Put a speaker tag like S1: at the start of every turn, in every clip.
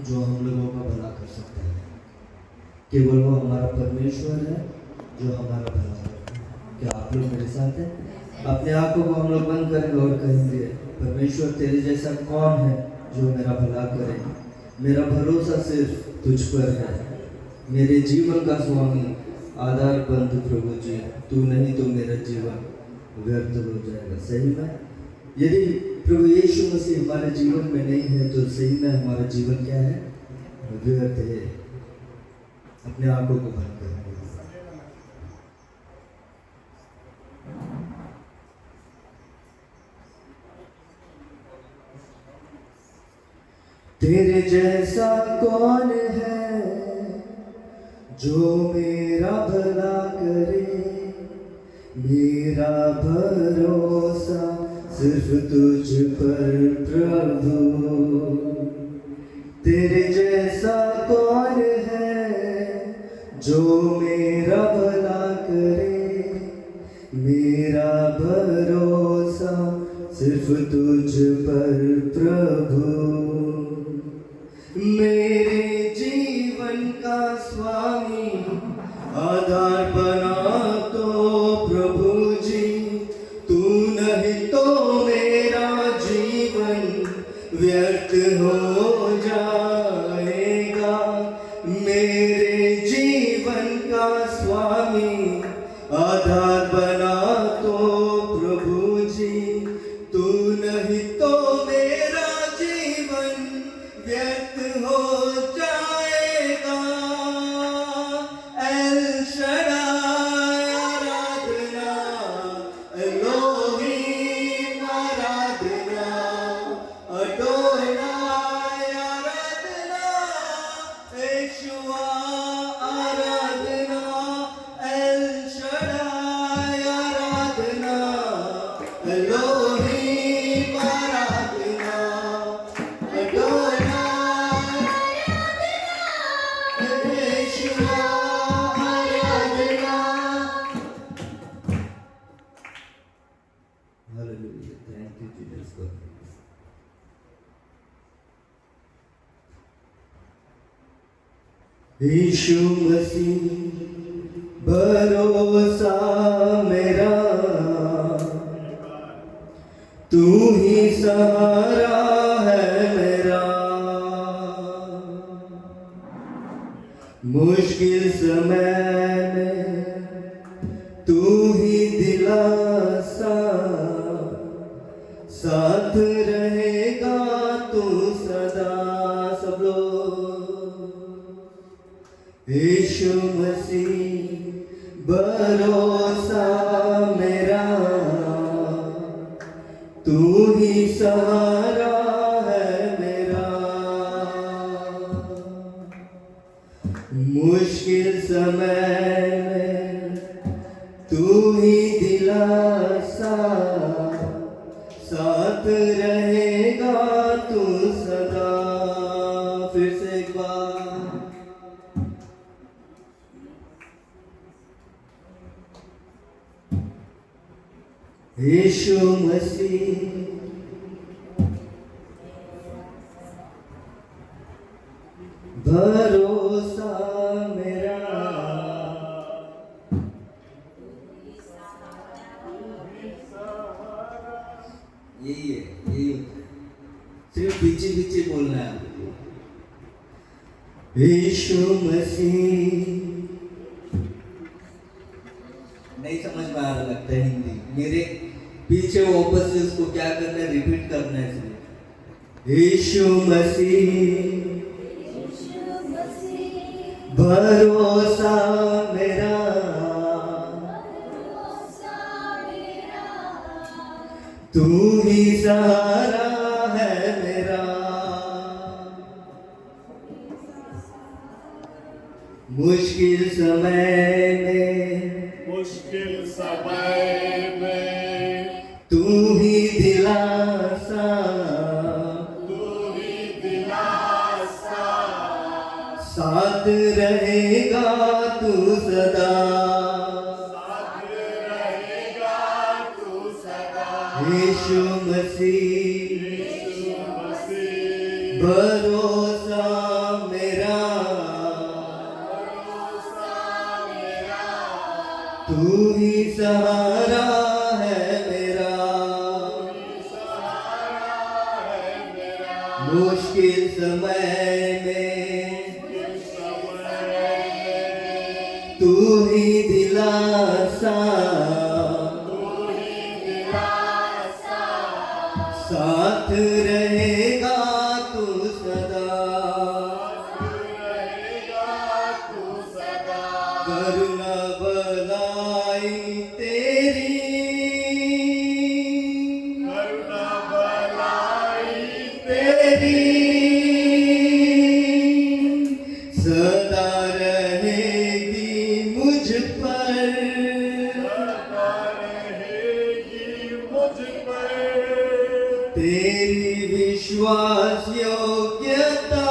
S1: जो हम लोगों का भला कर सकता है, केवल वो हमारा परमेश्वर है जो हमारा भला करता है। क्या आप लोग मेरे साथ हैं? अपने आंखों को हम लोग बंद करेंगे और कहेंगे, परमेश्वर तेरे जैसा कौन है जो मेरा भला करे। मेरा भरोसा सिर्फ तुझ पर है, मेरे जीवन का स्वामी आधार बंधु प्रभु जी, तू नहीं तो मेरा जीवन व्यर्थ हो जाएगा। सही में यदि प्रभु यीशु मसीह हमारे जीवन में नहीं है तो सही में हमारा जीवन क्या है? व्यर्थ है। अपने आंखों को बंद करें। तेरे जैसा कौन है जो मेरा भला करे, मेरा भरोसा सिर्फ तुझ पर प्रभु। तेरे जैसा कौन है जो मेरा भला करे, मेरा भरोसा सिर्फ तुझ पर प्रभु। मेरे जीवन का स्वामी आधार बना तो प्रभु जी, तू नहीं तो मेरा जीवन व्यर्थ हो जाएगा। मेरे जीवन का स्वामी आधार बना तो प्रभु जी, तू नहीं तो मेरा जीवन व्यर्थ हो जाएगा। एल शडाय आराधना, एलोहीम आराधना, अडोनाय आराधना, यहोवा आराधना, एल शडाय आराधना, एलोहीम आराधना, अडोनाय यहोवा आराधना। Hallelujah, thank you Jesus God. Yeshu Masih भरोसा मेरा, तू ही सहारा है मेरा। मुश्किल समय में तू ही दिलासा, साथ रहेगा तू सदा। सब लोग यीशु मसीह भरोसा मेरा, तू ही सहारा है मेरा। मुश्किल समय में तू ही दिलासा, साथ रहेगा तू सदा। फिर से एक बार, यीशु मसीह भरोसा मेरा, यही है, यही होता है। सिर्फ पीछे पीछे बोलना है आपको। यीशु मसीह, नहीं समझ में आ रहा लगता है हिंदी मेरे पीछे वापस से उसको क्या करना है, रिपीट करना है। इसलिए यीशु मसीह भरोसा मेरा, तू ही सहारा है मेरा। मुश्किल समय में तू ही दिलासा, साथ रहेगा तू सदा। यीशु मसीह भरोसा मेरा तू ही सहारा है मेरा, मुश्किल समय में तू ही दिलासा, साथ रहेगा तू सदा, करुणा भलाई तेरी, तेरी सदा रहेगी मुझ पर, तेरी विश्वास योग्यता,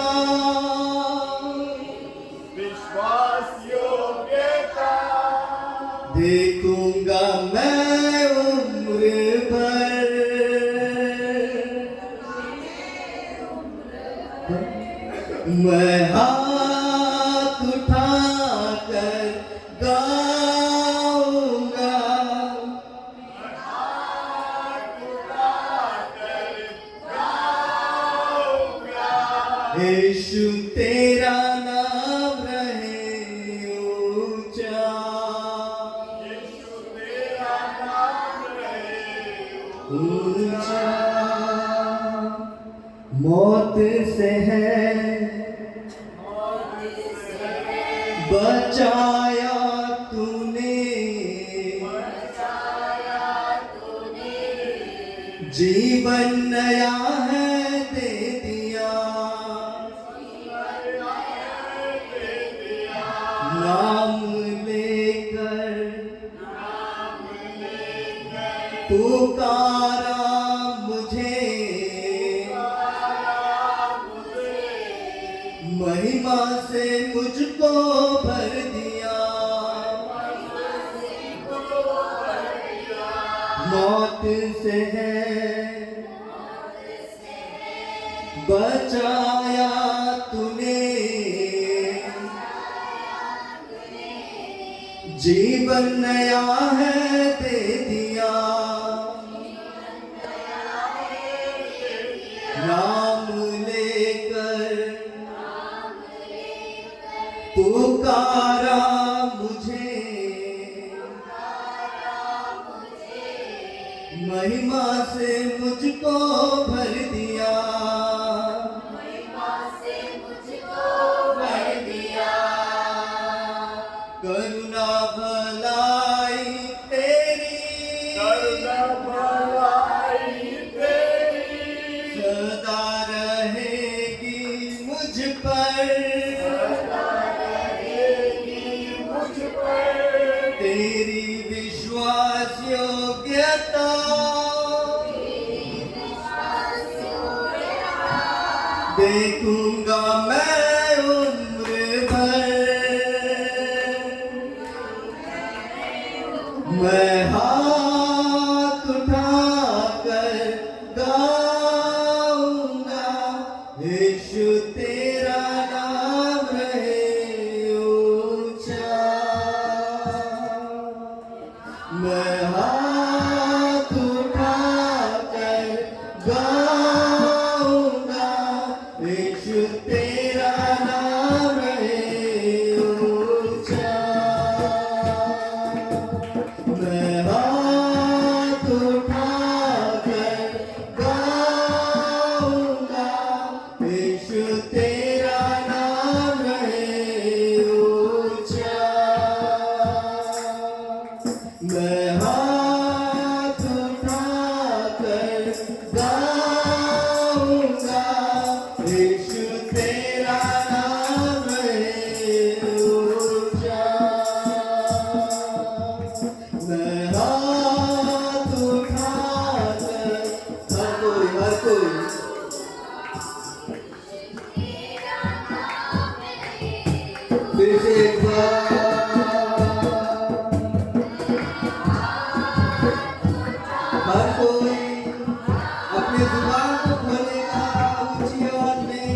S1: देखूंगा मैं उम्र भर, मैं हाथ उठाकर गाऊंगा, यीशु तेरा नाम रहे ऊंचा, ऊंचा। मौत से है बचाया तूने, जीवन नया है दे दिया, नाम लेकर पुकारा मुझे, महिमा से मुझको भर दिया, मौत से है बचाया तूने, जीवन नया है दे दिया, नाम लेकर पुकारा मुझे, महिमा से मुझको भर दिया, करुणा भलाई तेरी, सदा रहेगी मुझ पर, तेरी विश्वास योग्यता, देखूंगा मैं उम्र भर, मैं हाथ उठाकर गाऊंगा, यीशु तेरा नाम रहे ऊंचा, मैं हाथ उठाकर गाऊंगा, यीशु तेरा नाम रहे ऊंचा, मैं हाथ उठाकर गाऊंगा, यीशु तेरा नाम रहे ऊंचा, मैं हाथ उठाकर गाऊंगा, यीशु तेरा नाम रहे ऊंचा, मैं हाथ उठाकर, हर कोई फिर से एक बार, हर कोई अपने जुबान को खोलेगा ऊंची आवाज में,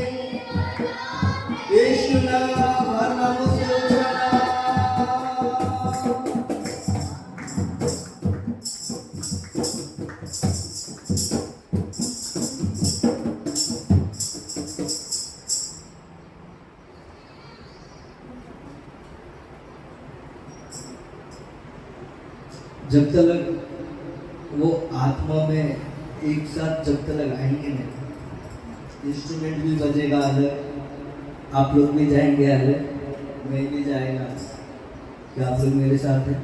S1: जब तक वो आत्मा में एक साथ जब तक आएंगे नहीं, इंस्ट्रूमेंट भी बजेगा अलग, आप लोग भी जाएंगे अलग, मैं भी जाएगा। क्या आप लोग मेरे साथ हैं?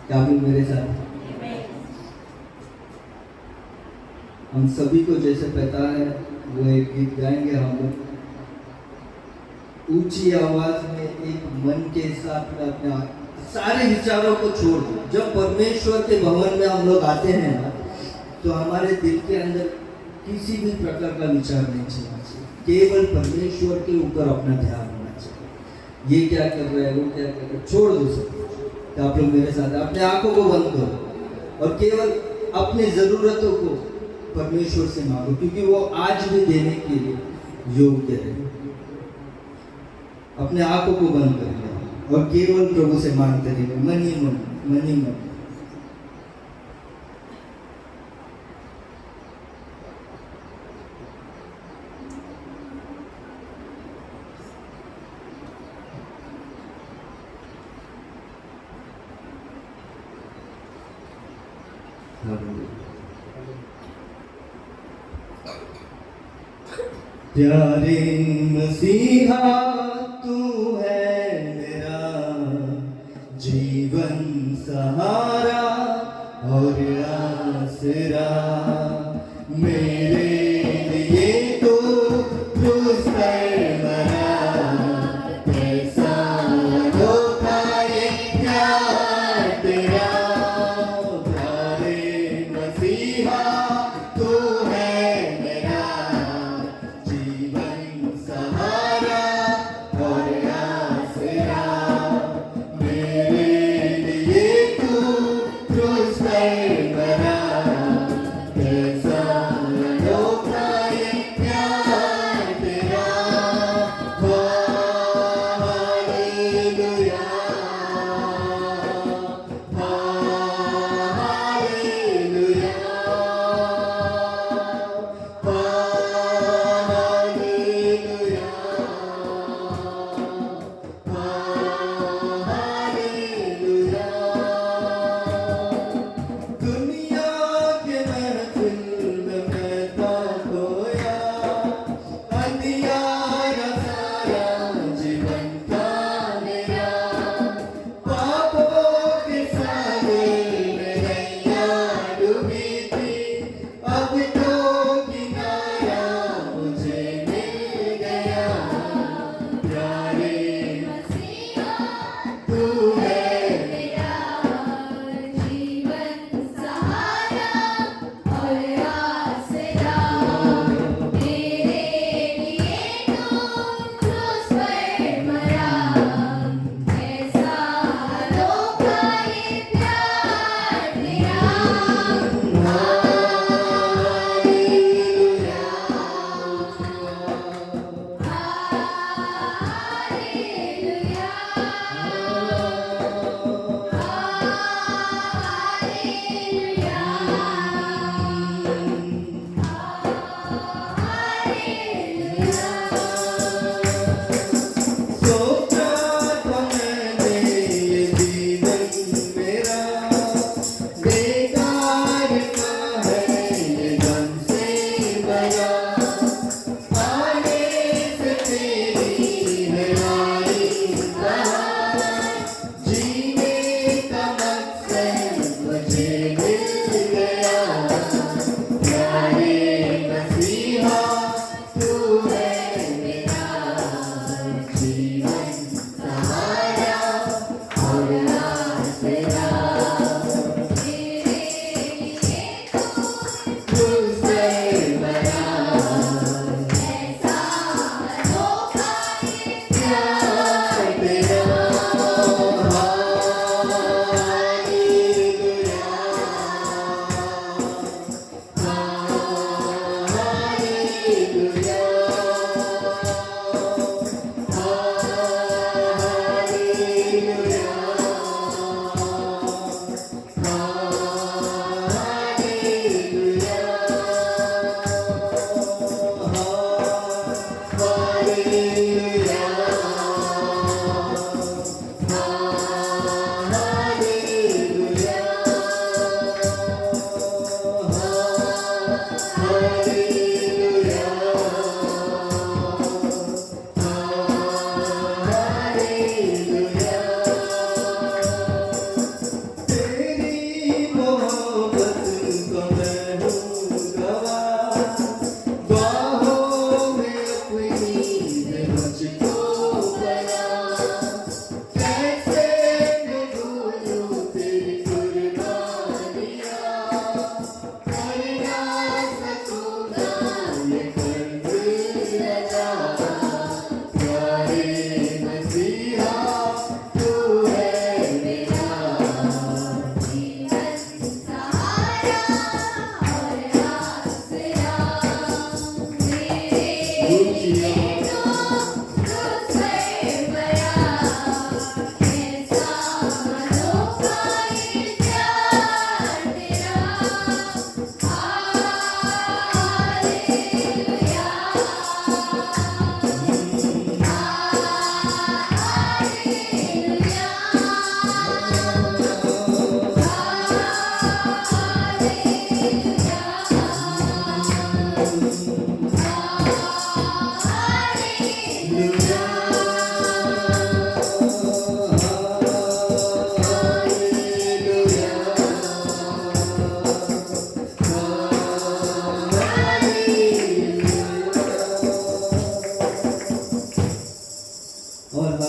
S1: क्या आप लोग मेरे साथ हैं? हम सभी को जैसे पता है वो एक गीत गाएंगे हम लोग ऊंची आवाज में, एक मन के साथ में अपने सारे विचारों को छोड़ दो। जब परमेश्वर के भवन में हम लोग आते हैं ना, तो हमारे दिल के अंदर किसी भी प्रकार का विचार नहीं चलना चाहिए, केवल परमेश्वर के ऊपर अपना ध्यान होना चाहिए। ये क्या कर रहा है, वो क्या कर रहा है, छोड़ दो सब। तो आप लोग मेरे साथ अपने आंखों को बंद करो और केवल अपनी जरूरतों को परमेश्वर से मांगो, क्योंकि वो आज भी देने के लिए योग्य है। अपने आंखों को बंद करिए और केवल प्रभु से मांगते रहिए, मन ही मन, मन ही मन। प्यारे मसीहा तू है मेरा जीवन सहारा और आसरा, मेरे लिए तो क्रूस पर मरा, कैसा धोखा ये प्यार तेरा। प्यारे मसीहा तू है मेरा जीवन सहारा और आसरा, मेरे लिए तू क्रूस पर मरा,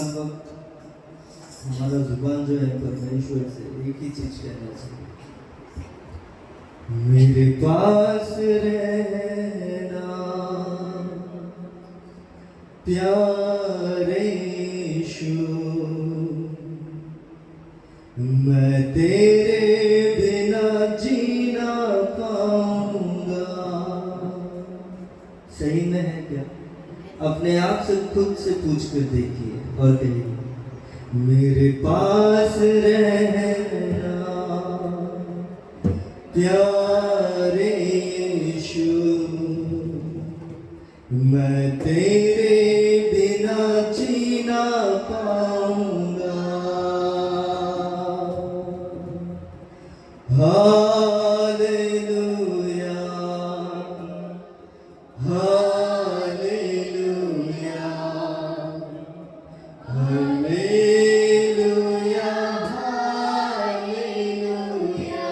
S1: हर वक्त हमारा जुबान जो है परमेश्वर से एक ही चीज कहना चाहिए, मेरे पास रहना प्यारे यीशु, मैं तेरे बिना जीना पाऊंगा। सही में है क्या? अपने आप से खुद से पूछ कर देखिए और कहिए, मेरे पास रहना प्यारे यीशु, मैं तेरे बिना जीना पाऊंगा। Hallelujah hallelujah hallelujah hallelujah hallelujah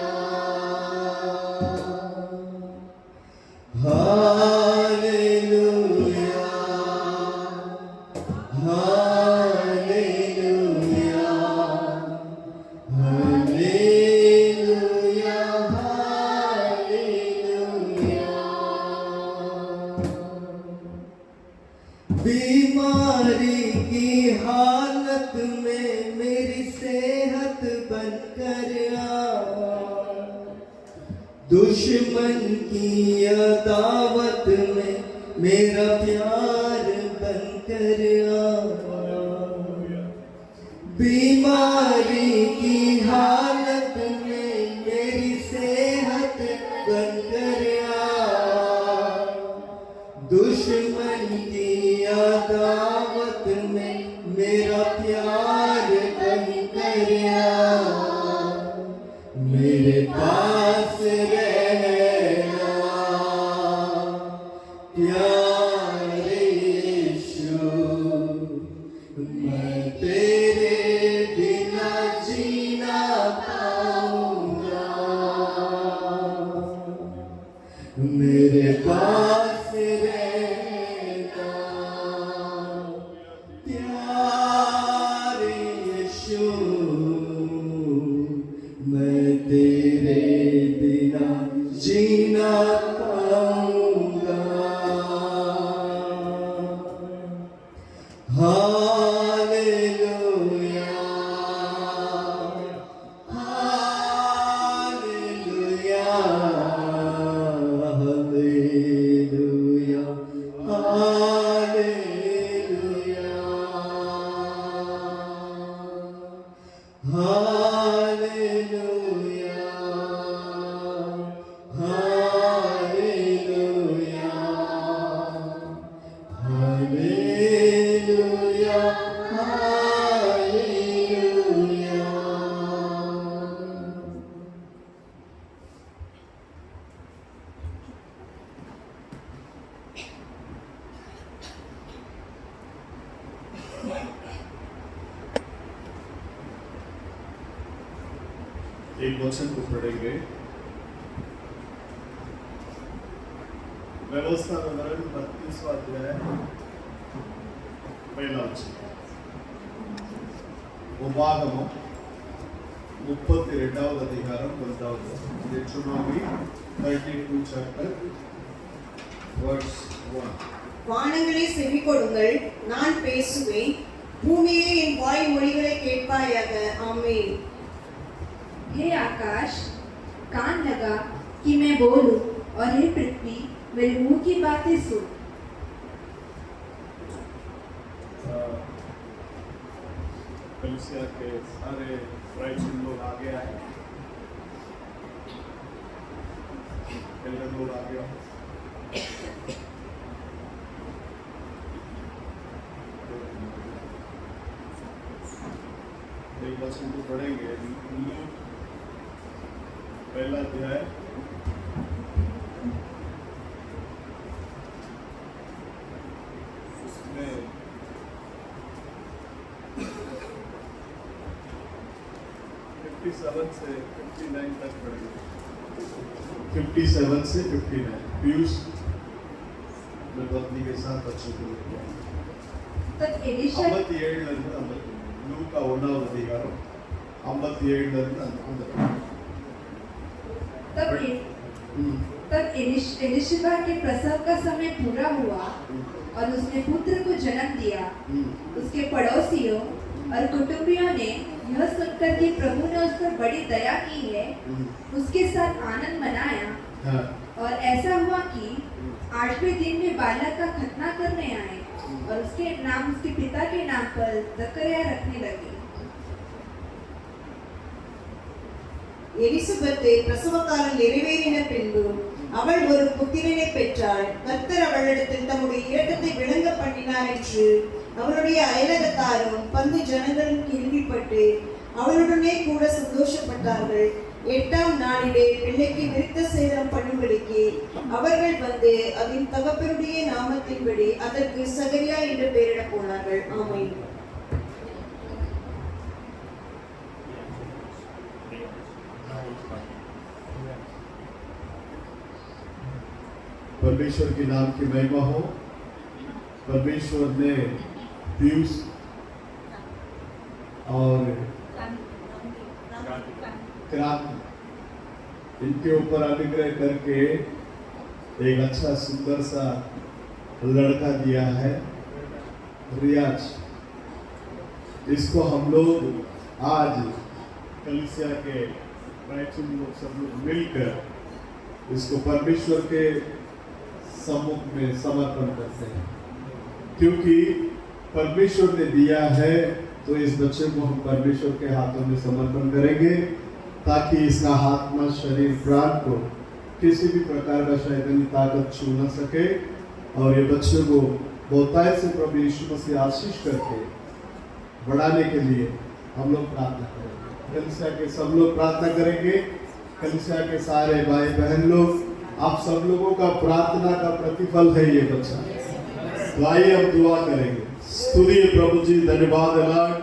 S1: hallelujah hallelujah hallelujah. बीमारी की हालत में मेरी सेहत बनकर आया, दुश्मन की अदावत में मेरा प्यार बनकर आया। बीमारी की हालत में मेरी सेहत बनकर आया, दुश्मन की अदावत में मेरा प्यार बनकर आया। मेरे पास रहना प्यारे यीशु, मैं तेरे बिना जीना पाऊंगा। मेरे पास रहना प्यारे यीशु, मैं तेरे बिना जीना पाऊंगा। Hallelujah hallelujah hallelujah hallelujah hallelujah hallelujah hallelujah hallelujah.
S2: एक वचन को पढ़ेंगे। व्यवस्था विवरण 32वां अध्याय पहला वचन। ఉపాగమం 32వ అధ్యాయం 1వ వచనం. Deuteronomy 32 chapter verse 1.
S3: வானங்களே செவி கொடுங்கள், நான் பேசுவேன், பூமியே என் வாய் மொழிகளை கேட்பாயாக. ஆமென்.
S4: हे आकाश, कान लगा कि मैं बोलूं, और हे पृथ्वी, मेरे मुंह की बातें सुन।
S2: कलीसिया के सारे फ्राइड लोग आगे आए, एल्डर लोग आगे आए। एक वचन को पढ़ेंगे। पहला अध्याय उसमें 57 से 59 तक पढ़ेंगे। 57 से 59 पीयूष मैं पत्नी के साथ बच्चों को लेकर
S4: तब एलिशा
S2: 57 லூக்கா 1வது அதிகாரம் 57
S4: तब एलिशबा के प्रसव का समय पूरा हुआ और उसने पुत्र को जन्म दिया। उसके पड़ोसियों और कुटुंबियों ने यह सुनकर कि प्रभु ने उस पर बड़ी दया की है, उसके साथ आनंद मनाया। और ऐसा हुआ कि 8वें दिन में बालक का खतना करने आए और उसके नाम उसके पिता के नाम पर जकरिया रखने लगे।
S3: எலிசபெத்து பிரசவ காலம் நிறைவேறின பின்பு அவள் ஒரு புத்திரனை பெற்றாள். கர்த்தர் அவளிடத்தில் தம்முடைய இரக்கத்தை விளங்க பண்ணினார் என்று அவளுடைய அயலகத்தாரும் பந்து ஜனங்களும் கேள்விப்பட்டு அவளுடனே கூட சந்தோஷப்பட்டார்கள். 8ஆம் நாளிலே பிள்ளைக்கு விருத்த சேதனம் பண்ணும்படிக்கு அவர்கள் வந்து அதன் தகப்பனுடைய நாமத்தின்படி அதற்கு சகரியா என்று பெயரிடப் போனார்கள். ஆமென்.
S2: परमेश्वर के नाम की महिमा हो। परमेश्वर ने पीयूष और क्रांति इनके ऊपर अनुग्रह करके एक अच्छा सुंदर सा लड़का दिया है, रियाज। इसको हम लोग आज कलीसिया के प्राचीन लोग सब लोग मिलकर इसको परमेश्वर के सम्मुख में समर्पण करते हैं, क्योंकि परमेश्वर ने दिया है तो इस बच्चे को हम परमेश्वर के हाथों में समर्पण करेंगे, ताकि इसका आत्मा शरीर प्राण को किसी भी प्रकार का शैतानी ताकत छू न सके। और ये बच्चे को बहुतायत से प्रभु यीशु मसीह आशीष करके बढ़ाने के लिए हम लोग प्रार्थना करेंगे। कलीसिया के सब लोग प्रार्थना करेंगे। कलीसिया के सारे भाई बहन लोग, आप सब लोगों का प्रार्थना का प्रतिफल है ये बच्चा। तो आइए हम दुआ करेंगे। स्तुति प्रभु जी, धन्यवाद लॉर्ड।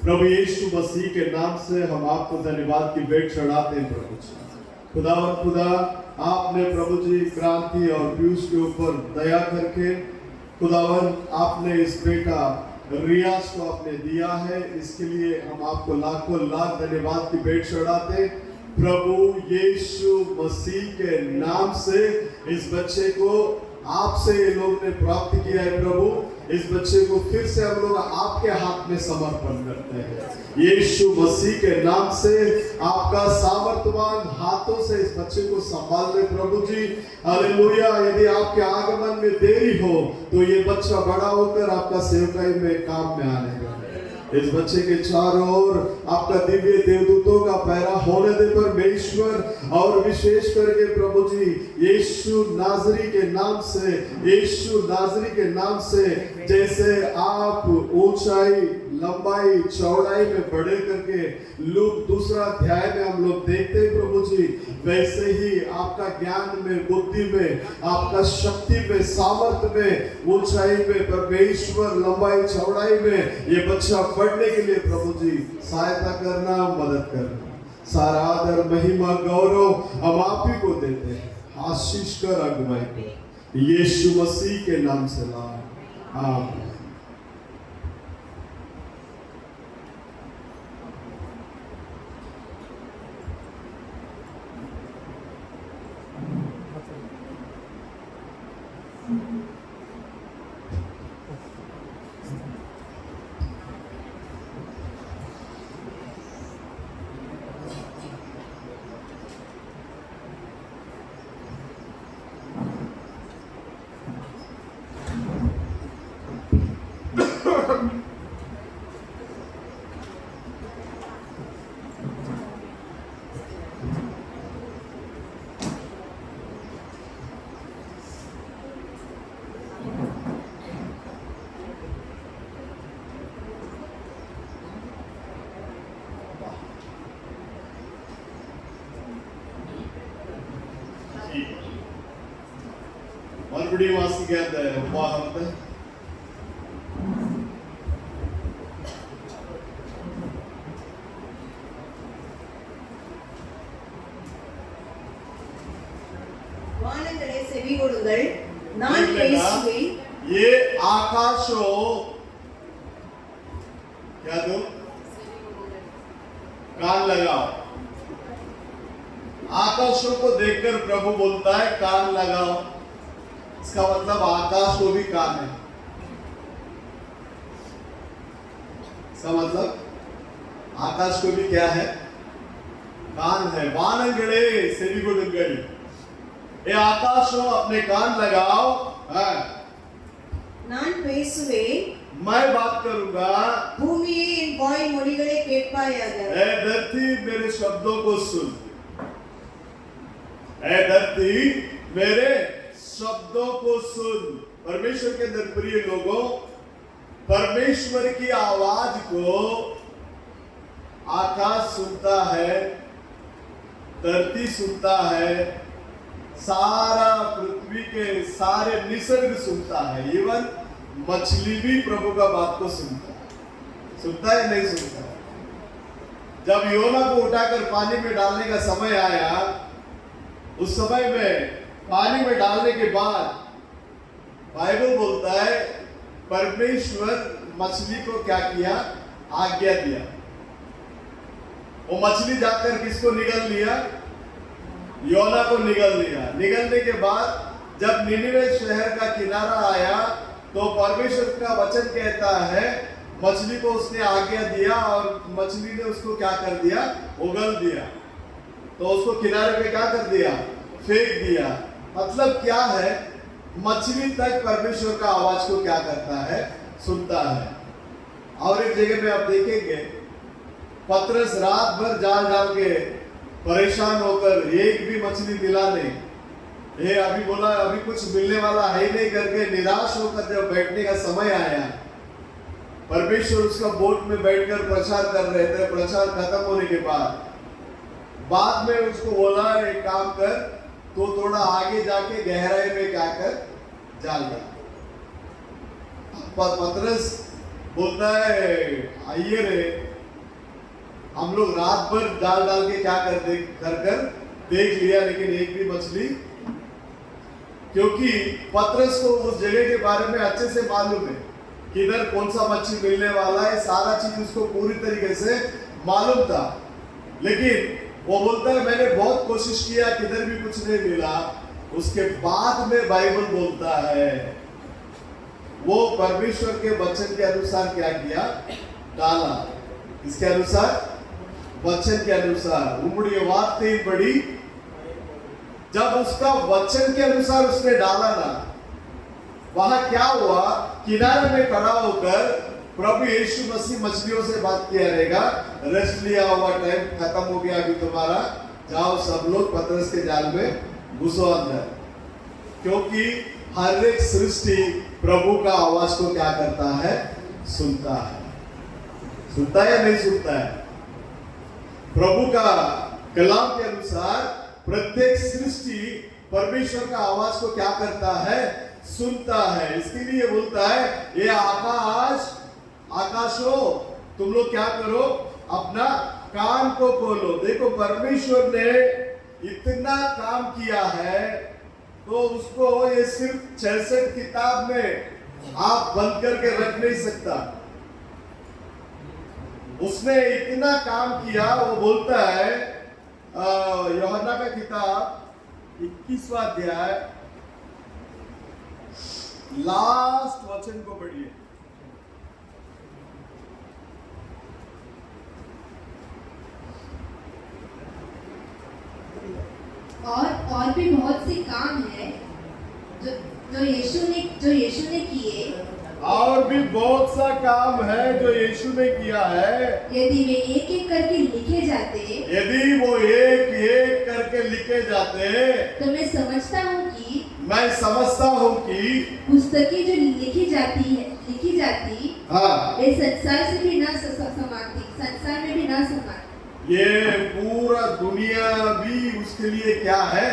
S2: प्रभु यीशु मसीह के नाम से हम आपको धन्यवाद की भेंट चढ़ाते हैं प्रभु जी। खुदा आपने प्रभु जी क्रांति और पीयूष के ऊपर दया करके खुदावन आपने इस बेटा रियाज को आपने दिया है, इसके लिए हम आपको लाखों लाख धन्यवाद की भेंट चढ़ाते। प्रभु यीशु मसीह के नाम से इस बच्चे को आपसे ये लोग ने प्राप्त किया है प्रभु। इस बच्चे को फिर से हम लोग आपके हाथ में समर्पण करते हैं। यीशु मसीह के नाम से आपका सामर्थ्यवान हाथों से इस बच्चे को संभाल ले प्रभु जी। हालेलुया। यदि आपके आगमन में देरी हो तो ये बच्चा बड़ा होकर आपका सेवकाई में काम में आने का। इस बच्चे के चारों ओर आपका दिव्य देवदूतों का पहरा होने दे परमेश्वर। और विशेष करके प्रभु जी यीशु नाजरी के नाम से, यीशु नाजरी के नाम से जैसे आप ऊंचाई लंबाई चौड़ाई में बढ़े करके लूक 2 अध्याय में हम लोग देखते हैं प्रभु जी, वैसे ही आपका ज्ञान में, बुद्धि में, आपका शक्ति में, सामर्थ्य में, ऊंचाई में परमेश्वर, लंबाई चौड़ाई में ये बच्चा बढ़ने के लिए प्रभु जी सहायता करना, मदद करना। सारा आदर महिमा गौरव हम आप ही को देते हैं। आशीष कर अगुवाई को यीशु मसीह के नाम से ला, आमीन। மறுபடியும் வாசிக்க அந்த உபாகமத்தை.
S3: வானங்களே செவி கொடுங்கள், நான் பேசுவேன்.
S2: ये आकाशों क्या दो? कान लगाओ। आकाशों को देखकर प्रभु बोलता है कान लगाओ। इसका मतलब आकाश को भी कान है। इसका मतलब आकाश को भी क्या है? कान है। वानंगड़े सेविगुडंगड़ी, ये आकाशों अपने कान लगाओ। हाँ।
S3: நான் பேசுவேன்,
S2: मैं बात करूंगा,
S3: பூமியே என் வாய் மொழிகளை கேட்பாயாக।
S2: ऐ धरती मेरे शब्दों को सुन। ऐ धरती मेरे शब्दों को सुन। परमेश्वर के अंदर प्रिय लोगों, परमेश्वर की आवाज को आकाश सुनता है, धरती सुनता है, सारा पृथ्वी के सारे निसर्ग सुनता है। इवन मछली भी प्रभु का बात को सुनता है। सुनता है नहीं सुनता? जब योना को उठाकर पानी में डालने का समय आया, उस समय में पानी में डालने के बाद बाइबल बोलता है परमेश्वर मछली को क्या किया? आज्ञा दिया। वो मछली जाकर किसको निगल लिया? योना को निगल लिया। निगलने के बाद जब निनिवे शहर का किनारा आया तो परमेश्वर का वचन कहता है मछली को उसने आज्ञा दिया और मछली ने उसको क्या कर दिया? उगल दिया। तो उसको किनारे पे क्या कर दिया? फेंक दिया। मतलब क्या है? मछली तक परमेश्वर का आवाज को क्या करता है? सुनता है। और एक जगह पे आप देखेंगे पतरस रात भर जाल डाल के परेशान होकर एक भी मछली मिला नहीं, ये अभी बोला अभी कुछ मिलने वाला है नहीं करके निराश होकर जब बैठने का समय आया, परमेश्वर उसका बोट में बैठकर प्रचार कर रहे थे। प्रचार खत्म होने के बाद में उसको बोला एक काम कर, तो थोड़ा आगे जाके गहराई में क्या कर? जाल डाल। पतरस बोलता है आइए रे, हम लोग रात भर जाल डाल के क्या कर देख लिया लेकिन एक भी मछली, क्योंकि पतरस को उस जगह के बारे में अच्छे से मालूम है किधर कौन सा मच्छी मिलने वाला है, सारा चीज उसको पूरी तरीके से मालूम था। लेकिन वो बोलता है मैंने बहुत कोशिश किया, किधर भी कुछ नहीं मिला। उसके बाद में बाइबल बोलता है वो परमेश्वर के वचन के अनुसार क्या किया? डाला। इसके अनुसार? वचन के अनुसार। उमड़ी वार्ते बड़ी, जब उसका वचन के अनुसार उसने डाला ना, वहां क्या हुआ? किनारे में खड़ा होकर प्रभु यीशु मसीह मछलियों से बात किया रहेगा, रेस्ट लिया हुआ टाइम खत्म हो गया अभी तुम्हारा, जाओ सब लोग पतरस के जाल में घुसो अंदर। क्योंकि हर एक सृष्टि प्रभु का आवाज को क्या करता है? सुनता है। सुनता है या नहीं सुनता है? प्रभु का कलाम के अनुसार प्रत्येक सृष्टि परमेश्वर का आवाज को क्या करता है? सुनता है। इसके लिए बोलता है ये आकाशों तुम लोग क्या करो? अपना कान को खोलो। देखो परमेश्वर ने इतना काम किया है तो उसको ये सिर्फ 66 किताब में आप बंद करके रख नहीं सकता। उसने इतना काम किया। वो बोलता है यूहन्ना का किताब 21वां अध्याय लास्ट वचन को पढ़िए।
S4: और भी बहुत से काम है जो यीशु ने किए।
S2: और भी बहुत सा काम है जो यीशु ने किया है।
S4: यदि वे एक एक करके लिखे जाते,
S2: यदि वो एक एक करके लिखे जाते,
S4: तो मैं समझता हूँ कि
S3: पुस्तकें जो लिखी जाती
S2: हाँ,
S4: वे संसार से भी ना समाती, संसार में भी ना समाती।
S2: ये पूरा दुनिया भी उसके लिए क्या है?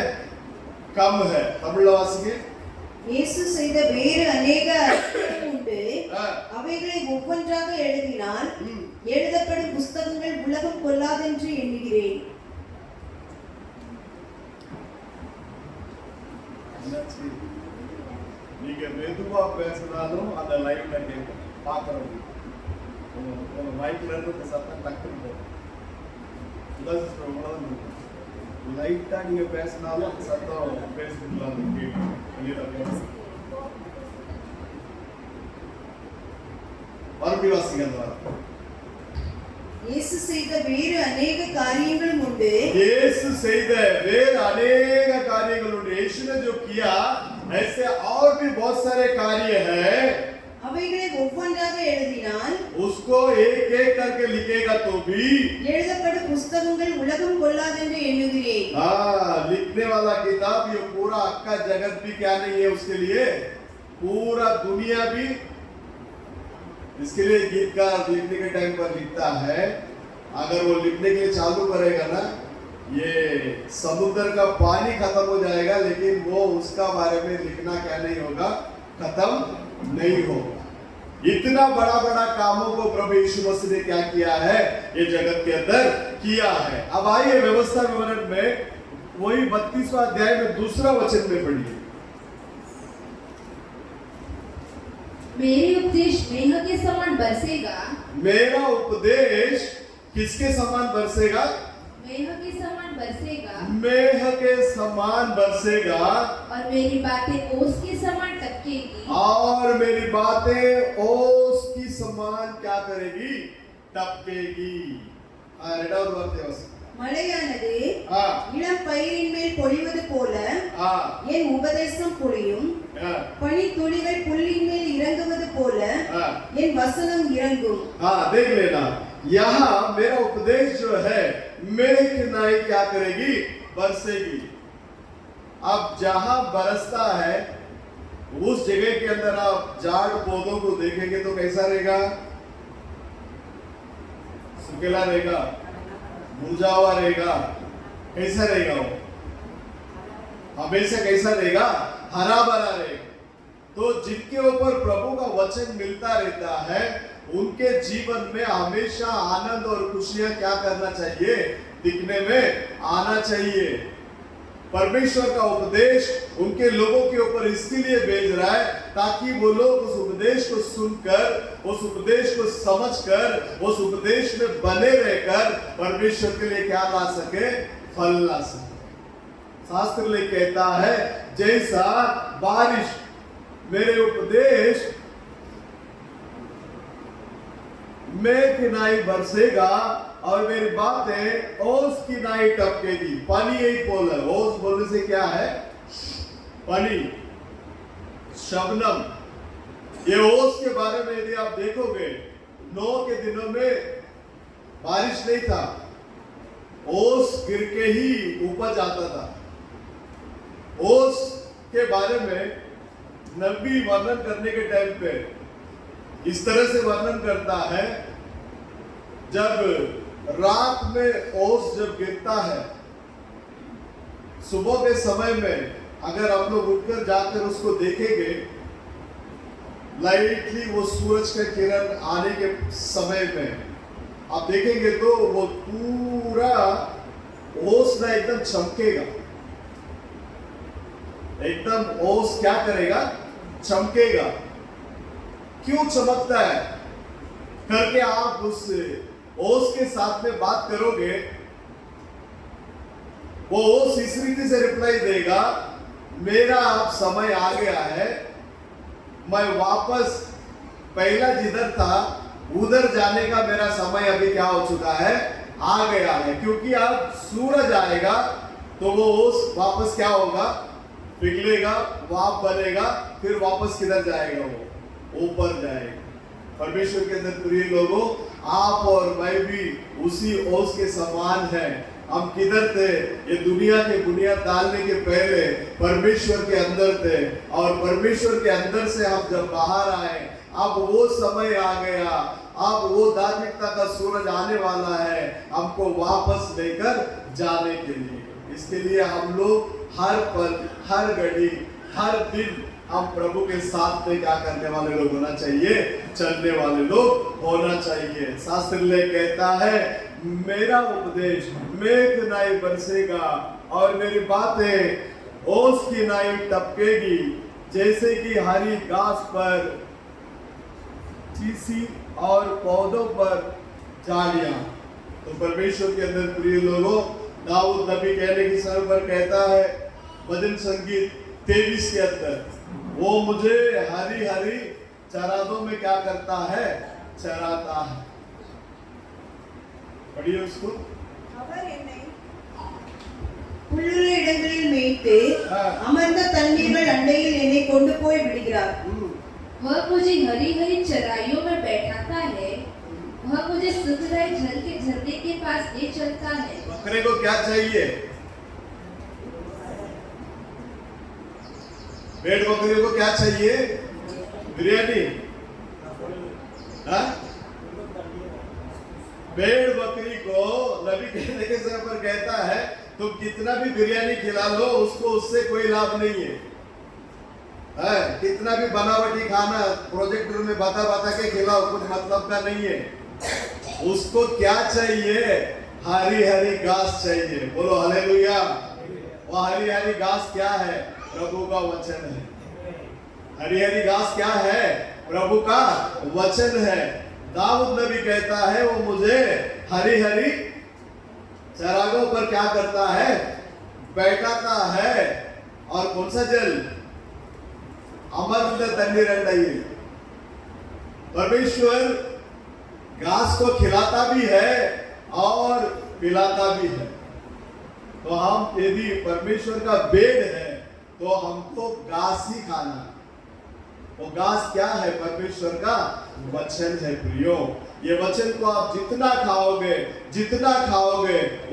S2: कम है। तमिल वासिके
S3: இயேசு செய்த வேறு அநேக அற்புதங்கள் உண்டு. அவைகளை ஒவ்வொன்றாக எழுதினால் எழுதப்படும் புத்தகங்கள் உலகம் கொள்ளாதென்று எண்ணுகிறேன்.
S2: நீங்க மெதுவா பேசினாலும் அந்த லைவ்ல கேட்கும் பார்க்கறோம். மைக்ல இருந்து சத்தம் டக்குன்னு போகும். அவ்வளவுதான் இருக்கும். லைட்டா நீங்க பேசினாலும் அந்த சத்தம் பேசிட்டுல அந்த கேட்கும். வெளியில பேச மறுபடியும் வாசிங்க அந்த வார்த்தை.
S3: இயேசு செய்த வேறு अनेक காரியங்களும் உண்டு.
S2: यीशु செய்த வேறு अनेक காரியங்கள் உண்டு. यीशु ने जो किया ऐसे और भी बहुत सारे कार्य है.
S3: அவைகளை ஒவ்வொன்றாக எழுதினால்
S2: उसको एक एक करके लिखेगा तो भी
S3: எழுதப்படும் புஸ்தகங்கள் உலகம் கொள்ளாதென்று எண்ணுகிறேன்.
S2: हाँ, लिखने वाला किताब ये पूरा अक्का जगत भी क्या नहीं है उसके लिए, पूरा दुनिया भी. इसके लिए गीतकार लिखने के टाइम पर लिखता है, अगर वो लिखने के लिए चालू करेगा ना, ये समुद्र का पानी खत्म हो जाएगा, लेकिन वो उसका बारे में लिखना क्या नहीं होगा, खत्म नहीं होगा. इतना बड़ा बड़ा कामों को प्रभु यीशु मसीह ने क्या किया है, ये जगत के अंदर किया है. अब आइए व्यवस्था विवरण में वही 32वां अध्याय में दूसरा वचन में पढ़िए.
S4: मेरे उपदेश मेघ के समान बरसेगा.
S2: मेरा उपदेश किसके समान बरसेगा?
S4: मेघ के समान बरसेगा.
S2: मेघ के समान बरसेगा.
S4: और मेरी बातें ओस के समान टपकेगी.
S2: और मेरी बातें ओस की समान क्या करेगी? टपकेगी. ரெண்டாவது வார்த்தை வாசி.
S3: மழையானது
S2: ஆ.
S3: இளம் பயிரின் மேல் பொழிவது போல
S2: ஆ.
S3: என் உபதேசம் பொழியும்.
S2: ஆ.
S3: பனி துளிகள் புல்லின் மேல் இறங்குவது போல
S2: ஆ.
S3: என் வசனம் இறங்கும்.
S2: हाँ, देख लेना, यहाँ मेरा उपदेश जो है मेरे किनारे क्या करेगी? बरसेगी. अब जहां बरसता है उस जगह के अंदर आप झाड़ पौधों को देखेंगे तो कैसा रहेगा? सुखेला रहेगा, मुरझा हुआ रहेगा. कैसा रहेगा वो? हमेशा कैसा रहेगा? हरा भरा रहेगा. तो जिनके ऊपर प्रभु का वचन मिलता रहता है उनके जीवन में हमेशा आनंद और खुशियां क्या करना चाहिए? दिखने में आना चाहिए. परमेश्वर का उपदेश उनके लोगों के ऊपर इसके लिए भेज रहा है ताकि वो लोग उस उपदेश को सुनकर, उस उपदेश को समझकर, उस उपदेश में बने रहकर परमेश्वर के लिए क्या ला सके? फल ला सके. शास्त्र ले कहता है जैसा बारिश मेरे उपदेश में किनाई बरसेगा और मेरी बातें ओस किनाई टपकेगी. पानी यही बोल है. ओस बोलने से क्या है? पानी, शबनम. ये ओस के बारे में यदि आप देखोगे, नोह के दिनों में बारिश नहीं था, ओस गिर के ही उपज आता था. ओस के बारे में नबी वर्णन करने के टाइम पे इस तरह से वर्णन करता है, जब रात में ओस जब गिरता है, सुबह के समय में अगर आप लोग उठकर जाकर उसको देखेंगे, लाइटली वो सूरज का किरण आने के समय में आप देखेंगे तो वो पूरा ओस ना एकदम चमकेगा. एकदम ओस क्या करेगा? चमकेगा. क्यों चमकता है करके आप उस ओस के साथ में बात करोगे, वो ओस इस रीति से रिप्लाई देगा, मेरा अब समय आ गया है, मैं वापस पहला जिधर था उधर जाने का मेरा समय अभी क्या हो चुका है? आ गया है. क्योंकि अब सूरज आएगा तो वो ओस वापस क्या होगा? पिघलेगा, वाप बनेगा, फिर वापस किधर जाएगा? वो ऊपर जाएगा. परमेश्वर के अंदर प्रिय लोगों, आप और मैं भी उसी ओस के समान हैं. हम किधर थे? ये दुनिया के बुनियाद डालने के पहले परमेश्वर के अंदर थे, और परमेश्वर के अंदर से हम जब बाहर आए, अब वो समय आ गया, अब वो धार्मिकता का सूरज आने वाला है हमको वापस लेकर जाने के लिए. इसके लिए हम लोग हर पल, हर घड़ी, हर दिन हम प्रभु के साथ में क्या करने वाले लोग होना चाहिए? चलने वाले लोग होना चाहिए. शास्त्र ले कहता है मेरा उपदेश मेघ नाई बरसेगा और मेरी बातें ओस की नाई टपकेगी, जैसे कि हरी घास पर चीसी और पौधों पर झाड़ियां। तो परमेश्वर के अंदर प्रिय लोगों, दाऊद नबी कहने की समय पर कहता है भजन संगीत 23 के अंदर, वो मुझे हरी हरी चरादों में क्या करता है, चराता है। पढ़िए उसको।
S3: அவர் என்னை புல்லுள்ள இடங்களில் மேய்த்து அமர்ந்த தண்ணீர்கள் அண்டையில் என்னை கொண்டு போய் விடுகிறார்.
S4: वह मुझे हरी हरी चराइयों में बैठाता है, वह मुझे सुखदायी जल के झरने के पास ले चलता है।
S2: बकरे को क्या चाहिए? भेड़ बकरी को क्या चाहिए? बिरयानी। हाँ? भेड़ बकरी को नबी कहने के समय पर कहता है तुम कितना भी बिरयानी खिला लो उसको उससे कोई लाभ नहीं है। कितना भी बनावटी खाना प्रोजेक्टर में बता बता के खिलाओ, कुछ मतलब का नहीं है। उसको क्या चाहिए? हरी हरी घास चाहिए। बोलो हालेलुया। वो हरी हरी घास क्या है? प्रभु का वचन है। हरी हरी घास क्या है? प्रभु का वचन है। दाऊद नबी कहता है वो मुझे हरी हरी चरागों पर क्या करता है? बैठाता है। और कौन सा जल? अमृत तन्नीर अंडाई। परमेश्वर घास को खिलाता भी है और पिलाता भी है। तो हम यदि परमेश्वर का बेड है तो हमको घास ही खाना है। वो घास क्या है? परमेश्वर का वचन है प्रियो। ये वचन को आप जितना खाओगे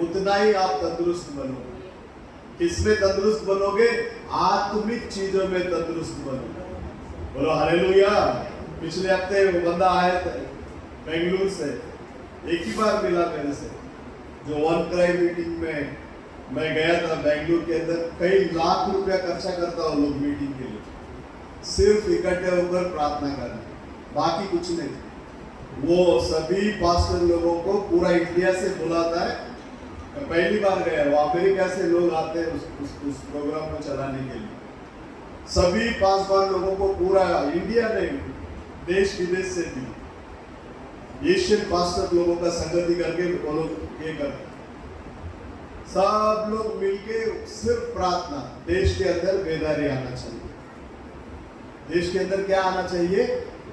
S2: उतना ही आप तंदुरुस्त बनोगे। किसमें तंदुरुस्त बनोगे? आत्मिक चीजों में तंदुरुस्त बनोगे। बोलो हालेलुया। पिछले हफ्ते वो बंदा आया था बेंगलुरु से, एक ही बार मिला मेरे से, जो वन क्राई मीटिंग में मैं गया था। बेंगलुरु के अंदर कई लाख रुपया खर्चा करता हूँ लोग मीटिंग के लिए, सिर्फ इकट्ठे होकर प्रार्थना करना, बाकी कुछ नहीं। वो सभी पास्टर लोगों को पूरा इंडिया से बुलाता है। मैं पहली बार गया, वो अमेरिका से लोग आते हैं उस प्रोग्राम को चलाने के लिए। सभी 5 लोगों को पूरा इंडिया नहीं, देश विदेश से भी एशियन पास्टर लोगों का संगति करके वो लोग ये करते। सब लोग मिलके सिर्फ प्रार्थना। देश के अंदर बेदारी आना चाहिए। देश के अंदर क्या आना चाहिए?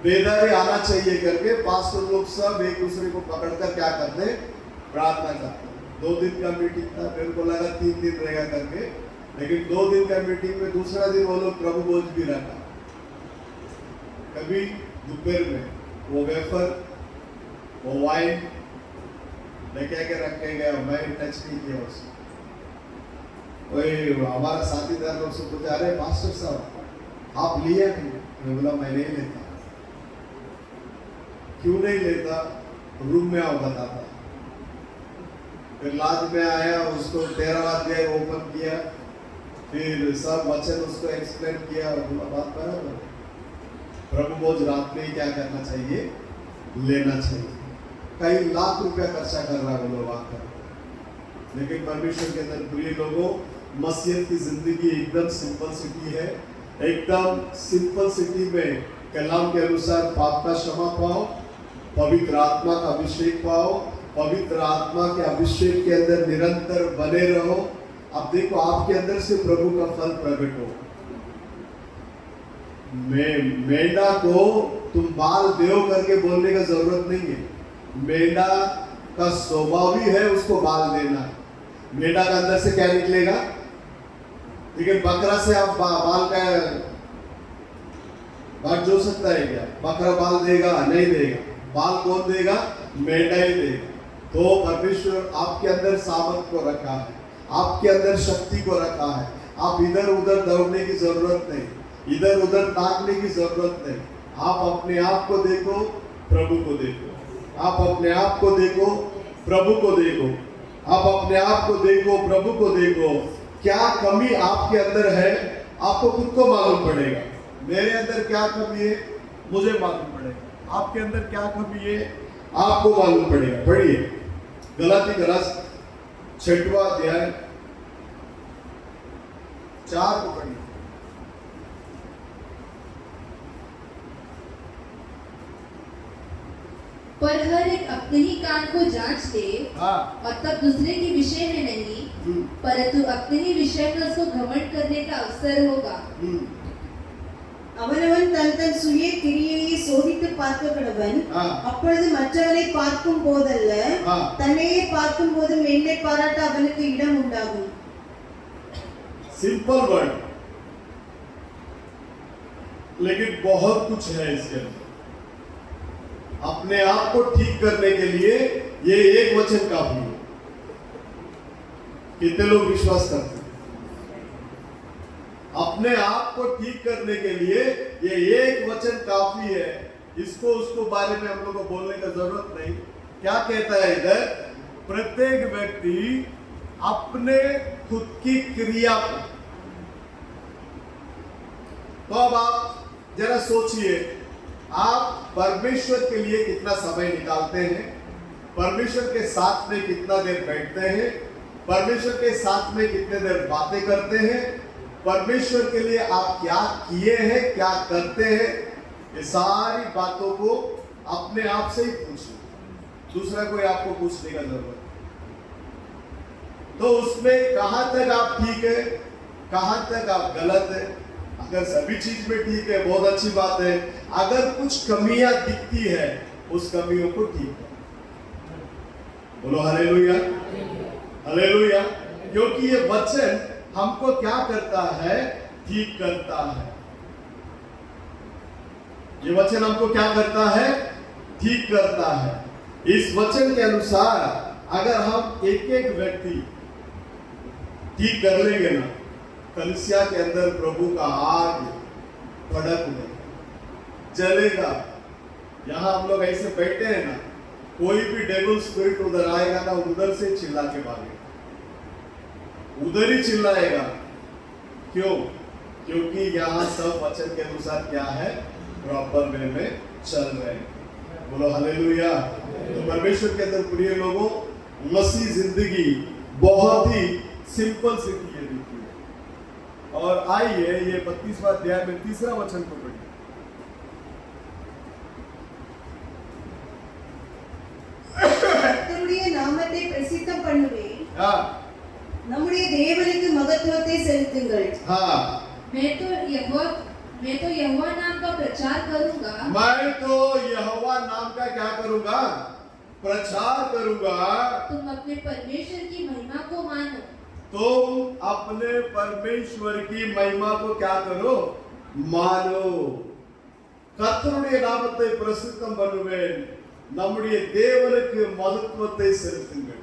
S2: बेदारी आना चाहिए करके पास्टर लोग सब एक दूसरे को पकड़कर क्या करते? प्रार्थना करते। 2 दिन का मीटिंग था, मेरे को लगा 3 दिन रहेगा करके, लेकिन 2 दिन का मीटिंग में दूसरा दिन वो लोग प्रभु भोज भी रखा। कभी दोपहर में वो वेफर, वो वाइन लेके के रखे गए, मैं टच नहीं किया उसको। कोई हमारा साथीदार लोग से पूछा, अरे मास्टर साहब आप लिया नहीं? मैं बोला मैं नहीं लेता। क्यों नहीं लेता? रूम में आओ बताता। फिर लाद में आया, उसको 13वां अध्याय ओपन किया, फिर सब वचन उसको एक्सप्लेन किया और बोला बात बराबर। प्रभु भोज रात में ही क्या करना चाहिए? लेना चाहिए। कई लाख रुपया खर्चा कर रहा है वो लोग आकर, लेकिन परमेश्वर के अंदर प्रिय लोगों, मसीहत की जिंदगी एकदम सिंपल है। एकदम सिंपल सिटी में कलाम के अनुसार पाप का क्षमा पाओ, पवित्र आत्मा का अभिषेक पाओ, पवित्र आत्मा के अभिषेक के अंदर निरंतर बने रहो। अब देखो आपके अंदर से प्रभु का फल प्रकट हो। मेंढा को तुम बाल देव करके बोलने का जरूरत नहीं है। मेंढा का स्वभाव ही है उसको बाल देना। मेंढा का अंदर से क्या निकलेगा? लेकिन बकरा से आप बाल का बात जो सकता है क्या? बकरा बाल देगा? नहीं देगा। बाल कौन देगा? मेंढा ही देगा। तो परमेश्वर आपके अंदर सामर्थ को रखा है, आपके अंदर शक्ति को रखा है। आप इधर उधर दौड़ने की जरूरत नहीं, इधर उधर ताकने की जरूरत नहीं। आप अपने आप को देखो, प्रभु को देखो। आप अपने आप को देखो, प्रभु को देखो। आप अपने आप को देखो, प्रभु को देखो। क्या कमी आपके अंदर है आपको खुद को मालूम पड़ेगा। मेरे अंदर क्या कमी है मुझे मालूम पड़ेगा। आपके अंदर क्या कमी है आपको मालूम पड़ेगा। पढ़िए गलाती का रस 6वां अध्याय 4 को पढ़िए।
S4: पर हर एक अपने ही काम को जांच ले
S2: हाँ
S4: और तब दूसरे के विषय में नहीं परंतु अपने ही विषय में उसको घमंड करने का अवसर होगा।
S3: அவனவன் தன் தன் சுய கிரியையை சோதித்து பார்க்க கடவன். அப்பொழுது மற்றவனை பார்க்கும் போதல்ல தன்னையே பார்க்கும் போதும் என்னை பாராட்ட அவனுக்கு இடம் உண்டாகும்.
S2: सिंपल वर्ड लेकिन बहुत कुछ है इसके अंदर। अपने आप को ठीक करने के लिए ये एक वचन काफी है। कितने लोग विश्वास करते हैं? अपने आप को ठीक करने के लिए ये एक वचन काफी है। इसको उसको बारे में हम लोग को बोलने का जरूरत नहीं। क्या कहता है इधर? प्रत्येक व्यक्ति अपने खुद की क्रिया को, तो अब आप जरा सोचिए, आप परमेश्वर के लिए कितना समय निकालते हैं? परमेश्वर के साथ में कितना देर बैठते हैं? परमेश्वर के साथ में कितने देर बातें करते हैं? परमेश्वर के लिए आप क्या किए हैं, क्या करते हैं? ये सारी बातों को अपने आप से ही पूछिए, दूसरा कोई आपको पूछने का जरूरत नहीं। तो उसमें कहां तक आप ठीक है, कहां तक आप गलत है? अगर सभी चीज में ठीक है, बहुत अच्छी बात है। अगर कुछ कमियां दिखती है, उस कमियों को ठीक है। बोलो हालेलुया, हालेलुया। क्योंकि ये वचन हमको क्या करता है? ठीक करता है। ये वचन हमको क्या करता है? ठीक करता है। इस वचन के अनुसार अगर हम एक एक व्यक्ति ठीक कर लेंगे ना, कलीसिया के अंदर प्रभु का आग भड़क जलेगा। यहां हम लोग ऐसे बैठे हैं ना, कोई भी डेविल स्पिरिट उधर आएगा ना, उधर से चिल्ला के भागेगा, उधर ही चिल्लाएगा। क्यों? क्योंकि यहाँ सब वचन के अनुसार क्या है? प्रॉपर वे में चल रहे हैं। बोलो हालेलुया। तो परमेश्वर के अंदर प्रिय लोगों, मसीह जिंदगी बहुत ही सिंपल सी थी ये देखिए। और आइए ये 32वां अध्याय में तीसरा वचन को पढ़िए।
S3: கர்த்தருடைய நாமத்தை பிரசித்தம் பண்ணுவேன்.
S2: हाँ
S3: நம்முடைய தேவனுக்கு மகத்துவத்தை செலுத்துங்கள்.
S2: हाँ
S4: मैं तो यहोवा नाम का प्रचार करूंगा।
S2: मैं तो यहोवा नाम का क्या करूंगा? प्रचार करूंगा।
S4: तुम अपने परमेश्वर की महिमा को मानो।
S2: तुम अपने परमेश्वर की महिमा को क्या करो? मानो। கர்த்தருடைய நாமத்தை பிரசித்தம் பண்ணுவேன், நம்முடைய தேவனுக்கு மகத்துவத்தை செலுத்துங்கள்।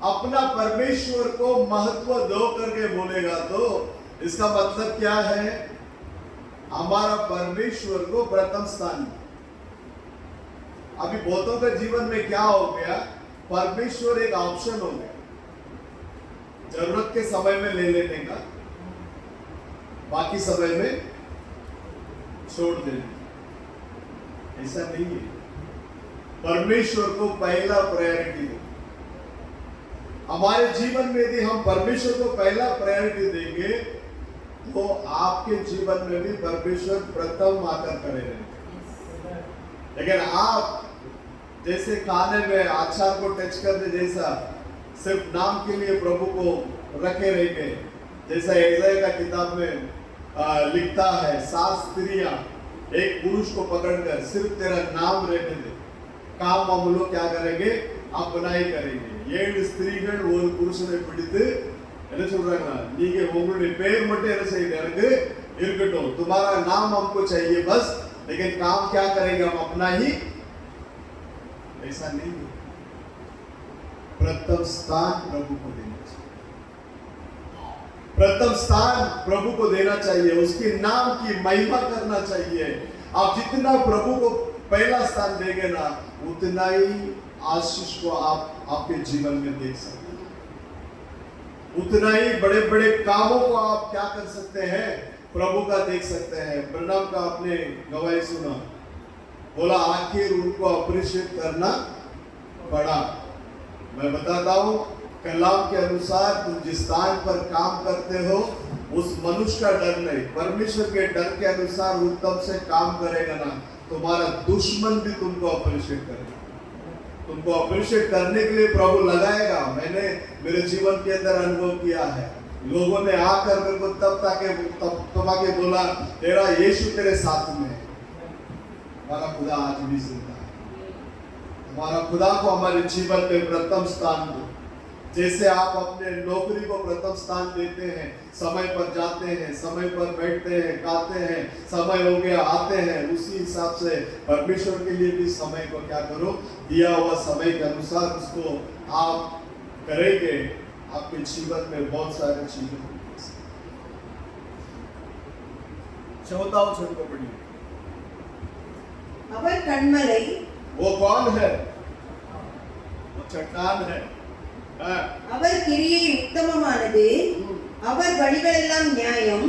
S2: अपना परमेश्वर को महत्व दो करके बोलेगा तो इसका मतलब क्या है? हमारा परमेश्वर को प्रथम स्थान। अभी बहुतों के जीवन में क्या हो गया? परमेश्वर एक ऑप्शन हो गया, जरूरत के समय में ले लेने का, बाकी समय में छोड़ देने। ऐसा नहीं है। परमेश्वर को पहला प्रायोरिटी दो। हमारे जीवन में यदि हम परमेश्वर को पहला प्रायोरिटी देंगे तो आपके जीवन में भी परमेश्वर प्रथम आकर खड़े रहेंगे। लेकिन आप जैसे खाने में आचार को टच करने जैसा सिर्फ नाम के लिए प्रभु को रखे रहेंगे, जैसा यशायाह का किताब में लिखता है, 7 स्त्रियां एक पुरुष को पकड़कर सिर्फ तेरा नाम रहने दे, काम हम लोग क्या करेंगे? अपना ही करेंगे। 7 ஸ்திரீகள் ஒரு புருஷனை பிடித்து என்ன சொல்றாங்க? நீங்க உங்களுடைய பேர் மட்டும் என்ன செய்யுங்க? எனக்கு இருக்கட்டும், तुम्हारा नाम हमको चाहिए बस, लेकिन काम क्या करेंगे? हम अपना ही। ऐसा नहीं है। प्रथम स्थान प्रभु को देना चाहिए, प्रथम स्थान प्रभु को देना चाहिए, उसके नाम की महिमा करना चाहिए। आप जितना प्रभु को पहला स्थान देंगे ना, उतना ही आशीष को आप आपके जीवन में देख सकते हैं, उतना ही बड़े बड़े कामों को आप क्या कर सकते हैं? प्रभु का देख सकते हैं। ब्रनम का आपने गवाही सुना, बोला आखिर उनको अप्रिशिएट करना पड़ा। मैं बताता हूं, कलाम के अनुसार तुम जिस स्थान पर काम करते हो उस मनुष्य का डर नहीं, परमेश्वर के डर के अनुसार उत्तम से काम करेगा ना, तुम्हारा दुश्मन भी तुमको अप्रिशिएट करेगा। तुमको अप्रिशिएट करने के लिए प्रभु लगाएगा। मैंने मेरे जीवन के अंदर अनुभव किया है, लोगों ने आकर मेरे को तब आके बोला तेरा यीशु तेरे साथ में है। हमारा खुदा आज भी जिंदा है। हमारा खुदा को हमारे जीवन में प्रथम स्थान दो। जैसे आप अपने नौकरी को प्रथम स्थान देते हैं, समय पर जाते हैं, समय पर बैठते हैं, खाते हैं, समय हो गया आते हैं, उसी हिसाब से परमेश्वर के लिए भी समय को क्या करो, दिया हुआ समय के अनुसार उसको आप करेंगे, आपके जीवन में बहुत सारे चीजें होंगी। चौथा वचन को पढ़िए।
S3: அவர் கண்மலை
S2: वो कौन है? वो चट्टान है।
S3: அவர் கிரியை உத்தமமானது, அவர் வழிகளெல்லாம் நியாயம்,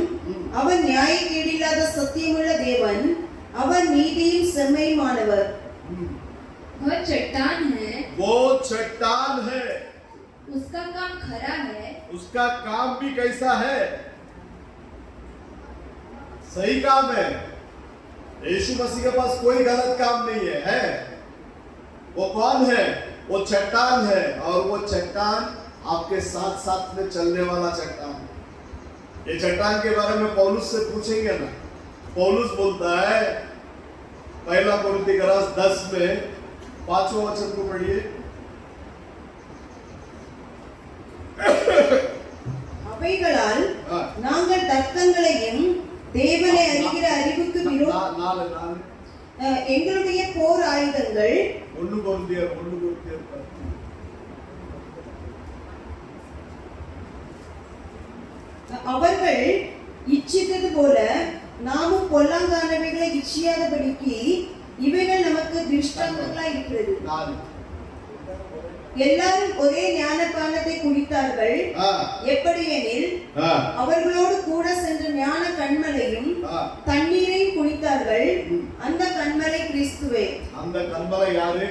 S3: அவர் நியாயக்கேடில்லாத சத்தியமுள்ள தேவன், அவர் நீதியும் செம்மையுமானவர்।
S4: वह चट्टान है,
S2: वो चट्टान है,
S4: उसका काम खरा है,
S2: उसका काम भी कैसा है? सही काम है। यीशु मसीह के पास कोई गलत काम नहीं है। वो कौन है? वो चट्टान है, और वो चट्टान आपके साथ साथ में चलने वाला चट्टान है। ये चट्टान के बारे में पौलुस से पूछेंगे ना। पौलुस बोलता है पहला कोरिन्थियस 10 में 5वां वचन को पढ़िए।
S3: அவைகளால் நாங்கள் தர்க்கங்களையும் தேவனை அறிகிற அறிவுக்கு எங்களுடைய போர் ஆயுதங்கள் அவர்கள் இச்சித்தது போல நாமும் பொல்லாங்கானவைகளை இச்சியாதபடிக்கு இவைகள் நமக்கு திருஷ்டாந்தங்களாய் இருக்கிறது। எல்லாரும் ஒரே ஞானபானத்தை குடித்தார்கள், எப்படியெனில் அவர்களோடு கூட சென்ற ஞான கண்மலையும் தண்ணீரையும் குடித்தார்கள், அந்த கண்மலை கிறிஸ்துவே।
S2: அந்த கண்மலை யாரு?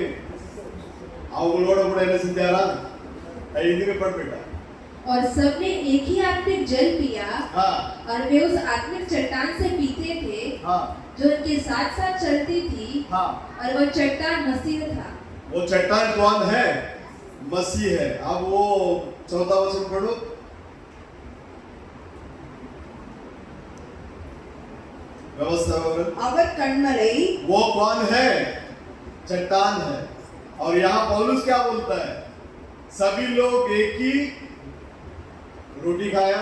S2: அவங்களோட கூட என்ன செஞ்சாரா? இதுக்கு படுபிட்டா।
S4: और सबने एक ही आत्मिक जल पिया, और वे उस आत्मिक चट्टान से पीते थे जो उनके साथ साथ चलती थी, और वह चट्टान मसीह था।
S2: वो चट्टान कौन है? मसीह है। अब वो चौथा वचन पढ़ो। व्यवस्था
S3: அவர் கண்மலை,
S2: वो कौन है? चट्टान है। और यहाँ पौलुस क्या बोलता है? सभी लोग एक ही रोटी खाया,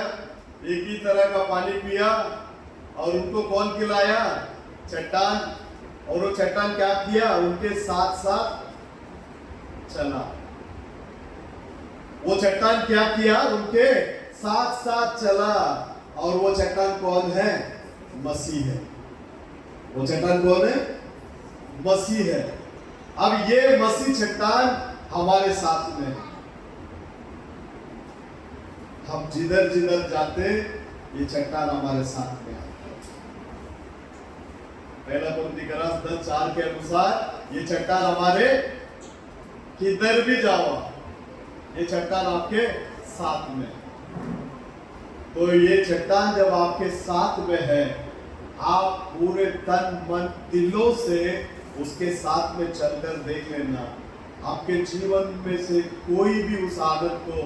S2: एक ही तरह का पानी पिया, और उनको कौन खिलाया? चट्टान। और वो चट्टान क्या किया? उनके साथ साथ चला। वो चट्टान क्या किया? उनके साथ साथ चला। और वो चट्टान कौन है? मसीह है। वो चट्टान कौन है? मसीह है। अब ये मसीह चट्टान हमारे साथ में है। हम जिधर जिधर जाते ये चट्टान हमारे साथ में है। पहला कोरिन्थियस 10:4 के अनुसार ये चट्टान हमारे किधर भी जाओ, ये चट्टान आपके साथ में। तो ये चट्टान जब आपके साथ में है, आप पूरे तन मन दिलों से उसके साथ में चलकर देख लेना, आपके जीवन में से कोई भी उस आदत को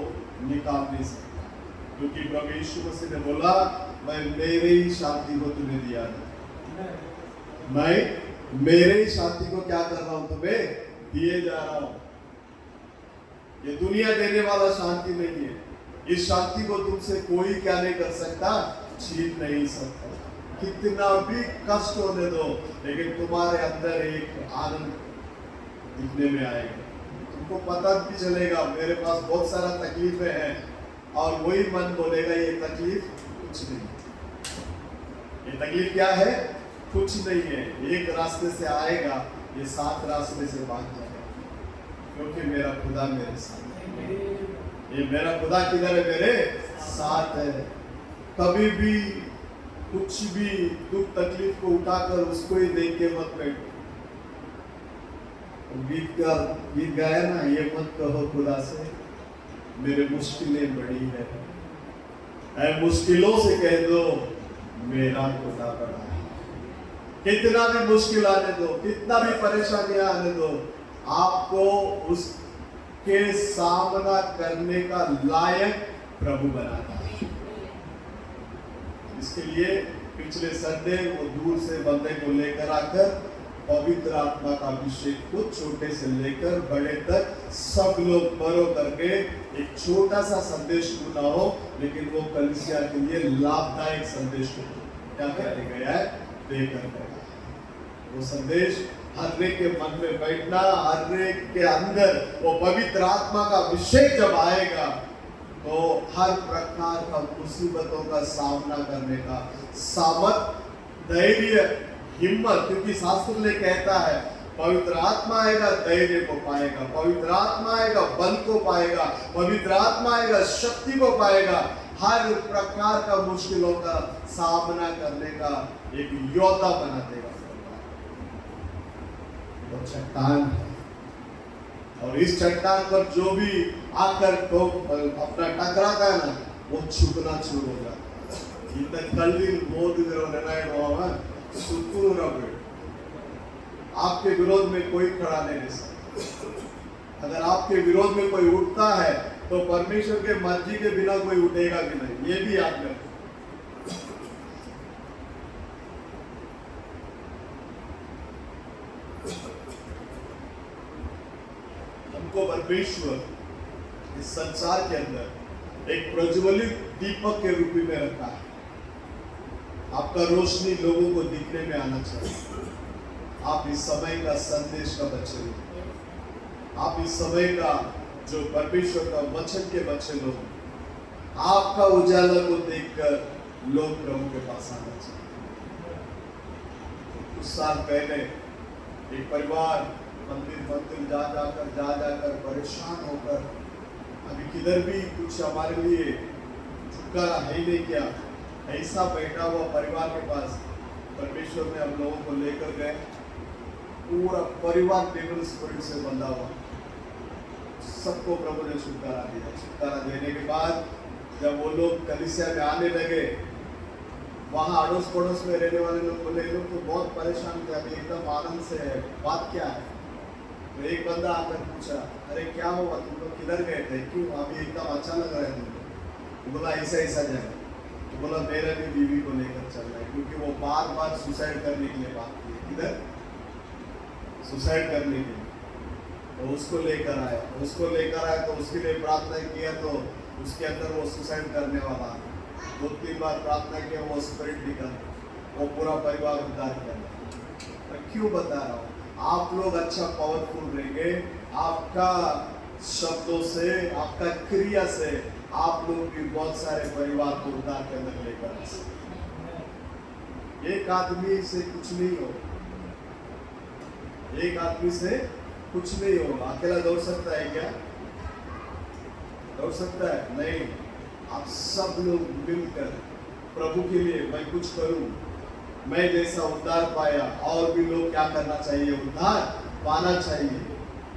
S2: निकाल नहीं सकता। क्योंकि प्रभु यीशु मसीह ने बोला, मैं मेरे ही शांति को तुम्हें दिया है। मैं मेरे ही शांति को क्या कर रहा हूं? तुम्हें दिए जा रहा हूं। ये दुनिया देने वाला शांति नहीं है। इस शांति को तुमसे कोई क्या नहीं कर सकता, छीन नहीं सकता। कितना भी कष्ट होने दो, लेकिन तुम्हारे अंदर एक आनंद दिखने में आएगा। तुमको पता भी चलेगा मेरे पास बहुत सारा तकलीफें हैं, और वही मन बोलेगा ये तकलीफ कुछ नहीं। ये तकलीफ क्या है? कुछ नहीं है। एक रास्ते से आएगा, ये 7 रास्ते से भाग जाएगा, क्योंकि मेरा खुदा मेरे साथ है। ये मेरा खुदा किधर है? मेरे साथ है। कभी भी कुछ भी दुख तकलीफ को उठाकर उसको ही देख के मत बैठो। गीत गाया ना, ये मत कहो खुदा से मेरे मुश्किलें बड़ी है, मुश्किलों से कह दो मेरा खुदा बड़ा है। कितना भी मुश्किल आने दो, कितना भी परेशानियां आने दो, आपको उसके सामना करने का लायक प्रभु बनाता है। इसके लिए पिछले संडे वो दूर से बंदे को लेकर आकर पवित्र आत्मा का अभिषेक को छोटे से लेकर बड़े तक सब लोग बड़ों करके एक छोटा सा संदेश क्यों ना हो, लेकिन वो कलीसिया के लिए लाभदायक संदेश को क्या करके गया है, देकर गया। वो संदेश हर एक के मन में बैठना, हर एक के अंदर वो पवित्र आत्मा का अभिषेक जब आएगा तो हर प्रकार का मुसीबतों का सामना करने का सामर्थ, धैर्य, हिम्मत, क्योंकि शास्त्र ने कहता है पवित्र आत्मा आएगा धैर्य को पाएगा, पवित्र आत्मा आएगा बल को पाएगा, पवित्र आत्मा आएगा शक्ति को पाएगा, हर प्रकार का मुश्किलों का सामना करने का एक योद्धा बना देगा। तो चट्टान, और इस चट्टान पर जो भी आकर तो अपना टकराता है ना, वो झुकना शुरू हो जाता है। इतना कल्ली मोदिरो निर्णय सुतून रहे, आपके विरोध में कोई खड़ा नहीं रह सकता। अगर आपके विरोध में कोई उठता है तो परमेश्वर के मर्जी के बिना कोई उठेगा भी नहीं, ये भी याद रखें। हमको परमेश्वर इस संसार के अंदर एक प्रज्वलित दीपक के रूप में रखा है। आपका रोशनी लोगों को दिखने में आना चाहिए। आप इस समय का संदेश का बच्चे हो, आप इस समय का जो परमेश्वर का वचन के बच्चे लोग, आपका उजाला को देखकर लोग प्रभु के पास आना चाहिए। कुछ साल पहले एक परिवार मंदिर जा जाकर परेशान होकर, अभी किधर भी कुछ हमारे लिए छुटकारा है ही नहीं, क्या ऐसा बैठा हुआ परिवार के पास परमेश्वर ने हम लोगों को लेकर गए। पूरा परिवार डेविल स्पिरिट से बंधा हुआ, सबको प्रभु ने छुटकारा दिया। छुटकारा देने के बाद जब वो लोग कलीसिया में आने लगे, वहाँ अड़ोस पड़ोस में रहने वाले लोग बोले, लोग तो बहुत परेशान थे, अभी एकदम आनंद से है, बात क्या है? तो एक बंदा आकर पूछा, अरे क्या हुआ, तुम लोग किधर गए थे, क्यों अभी एकदम अच्छा लग रहा है तुमको? बोला ऐसा जाए। तो बोला मेरा भी बीवी को लेकर चल रहा है, क्योंकि वो बार बार सुसाइड करने के लिए बात की, किधर सुसाइड करने के लिए। तो उसको लेकर आया तो उसके लिए प्रार्थना किया, तो उसके अंदर वो सुसाइड करने वाला 2-3 बार प्रार्थना किया, वो स्पिरिट निकल, वो पूरा परिवार उद्धार किया। मैं क्यों बता रहा हूँ, आप लोग अच्छा पावरफुल रहेंगे, आपका शब्दों से, आपका क्रिया से आप लोग भी बहुत सारे परिवार को उद्धार के अंदर लेकर आ सकते। एक आदमी से कुछ नहीं हो, एक आदमी से कुछ नहीं होगा। अकेला दौड़ सकता है क्या? दौड़ सकता है? नहीं। आप सब लोग मिलकर प्रभु के लिए मैं कुछ करूं, मैं जैसा उद्धार पाया और भी लोग क्या करना चाहिए, उद्धार पाना चाहिए।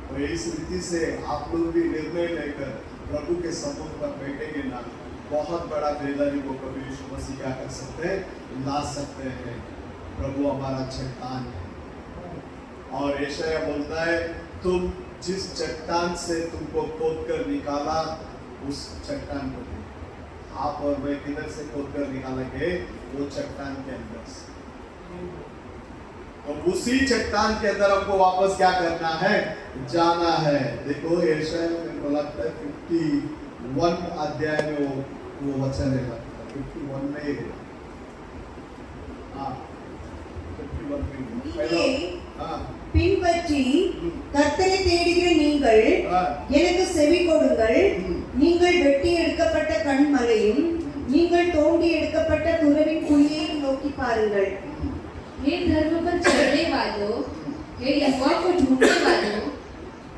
S2: तो इस रीति से आप लोग भी निर्णय लेकर प्रभु के सम्मुख पर बैठेंगे ना, बहुत बड़ा बेदारी को कभी यीशु मसीह क्या कर सकते हैं, ला सकते हैं। प्रभु हमारा चट्टान है, और यशायाह बोलता है तुम जिस चट्टान से तुमको खोद कर निकाला उस चट्टान को देखो। आप और मैं किधर से खोद कर निकालेंगे? वो चट्टान के अंदर से। तो उसी चट्टान के अंदर हमको वापस क्या करना है, जाना है। देखो यशायाह में को लगता है 51 अध्याय में वो वचन है, 51 में है। हाँ 51 में
S3: பின்பற்றி கர்த்தரை தேடுகிற நீங்கள் எனக்கு செவி கொடுங்கள். நீங்கள் வெட்டி எடுக்கப்பட்ட கண்மலையும் நீங்கள் தோண்டி எடுக்கப்பட்ட துறவின் குழியையும் நோக்கி பாருங்கள்.
S4: हे धर्म पर चलने वालों, हे यहोवा को ढूंढने वालों,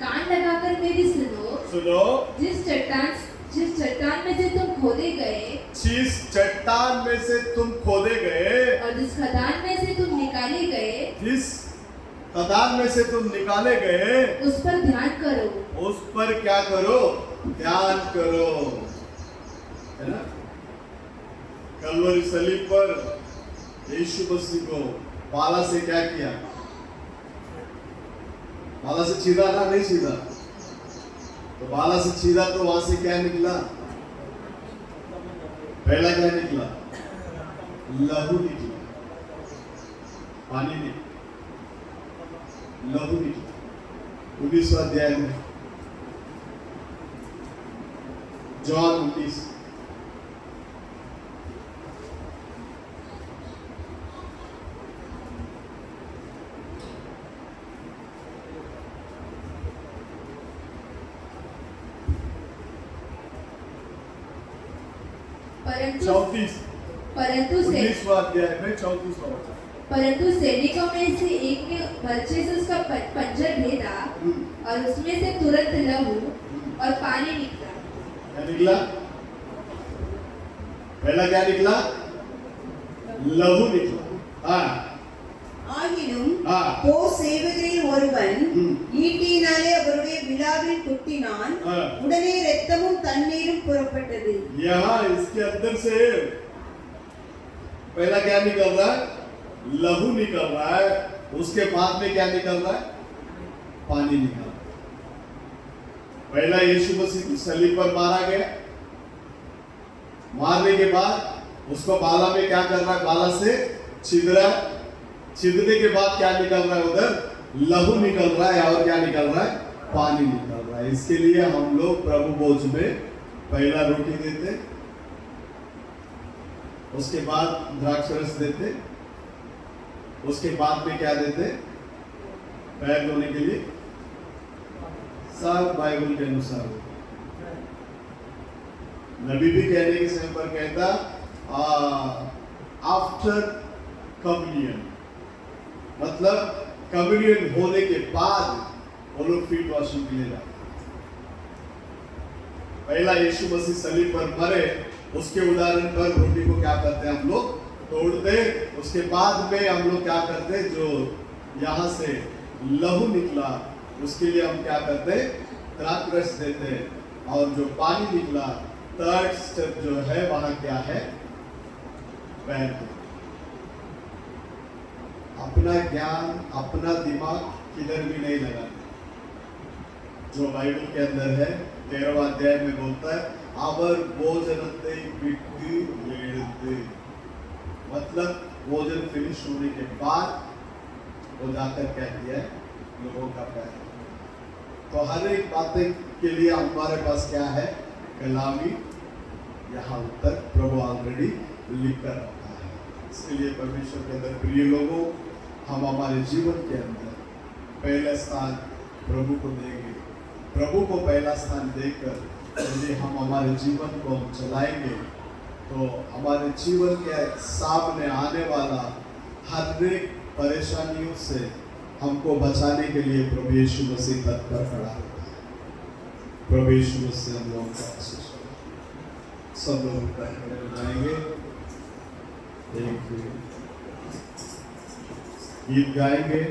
S4: कान लगाकर मेरी सुनो। जिस चट्टान में से तुम खोदे गए,
S2: जिस चट्टान में से तुम खोदे गए,
S4: और जिस खदान में से तुम निकाले गए,
S2: जिस खदान में से तुम निकाले गए,
S4: उस पर ध्यान करो।
S2: उस पर क्या करो? ध्यान करो, है ना? कलवरी सलीब पर यीशु मसीह को बाला से क्या किया? बाला से छीदा ना, नहीं छीदा? तो बाला से छीदा तो वहां से क्या निकला? पहला क्या निकला? लहू निकला, पानी नहीं, लहू निकला। 19वां अध्याय में जॉन 19
S4: परंतु
S2: 34
S4: परंतु से
S2: 19वां अध्याय में 34वां वचन।
S4: परंतु सैनिकों में से एक ने बर्छे से उसका पंजर भेदा और उसमें से तुरंत लहू और पानी निकला।
S2: क्या निकला? पहला क्या निकला? लहू निकला। हाँ
S3: ஆகிலும்
S2: हाँ
S3: போர் செய்வதில் ஒருவன்
S2: ம்.
S3: ஈட்டினாலே அவருடைய விழாவில் குத்தினான்.
S2: हाँ।
S3: உடனே இரத்தமும் தண்ணீரும் புறப்பட்டது.
S2: यहाँ इसके अंदर से पहला क्या निकल रहा है? लहू निकल रहा है। उसके बाद में क्या निकल रहा है? पानी निकल रहा है। पहला यीशु मसीह सलीब पर मारा गया, मारने के बाद उसको बाला में क्या कर रहा है? बाला से छिदरा, छिदने के बाद क्या निकल रहा है? उधर लहू निकल रहा है और क्या निकल रहा है? पानी निकल रहा है। इसके लिए हम लोग प्रभु भोज में पहला रोटी देते, उसके बाद द्राक्ष रस देते, उसके बाद में क्या देते? पैर धोने के लिए। सब बाइबल के अनुसार नबी भी कहने के समय पर कहता आफ्टर कम्युनियन, मतलब कम्युनियन होने के बाद वो लोग फीट वॉशिंग के लिए जाते। पहला यीशु मसीह सलीब पर मरे, उसके उदाहरण पर रोटी को क्या करते हैं हम लोग? तोड़ते। उसके बाद में हम लोग क्या करते? जो यहाँ से लहू निकला उसके लिए हम क्या करते? द्राक्ष रस देते। और जो पानी निकला, थर्ड स्टेप जो है वहां क्या है? पैर धो। अपना ज्ञान, अपना दिमाग किधर भी नहीं लगाना। जो बाइबल के अंदर है 13वां अध्याय में बोलता है आवर भोजनते बिट्टू लेते, मतलब भोजन फिनिश होने के बाद वो जाकर क्या किया है? लोगों का पैर। तो हर एक बातें के लिए हमारे पास क्या है? कलामी, यहाँ उत्तर प्रभु ऑलरेडी लिख कर रखा है। इसके लिए परमेश्वर के अंदर प्रिय लोगों, हम हमारे जीवन के अंदर पहला स्थान प्रभु को देंगे। प्रभु को पहला स्थान देकर यदि हम हमारे जीवन को चलाएंगे तो हमारे जीवन के सामने आने वाला हर एक परेशानियों से हमको बचाने के लिए प्रभु यीशु मसीह तत्पर खड़ा होता है। प्रभु यीशु मसीह हम लोगों का आशीष करे। सब लोग खड़े हो जाएंगे, एक गीत गाएंगे।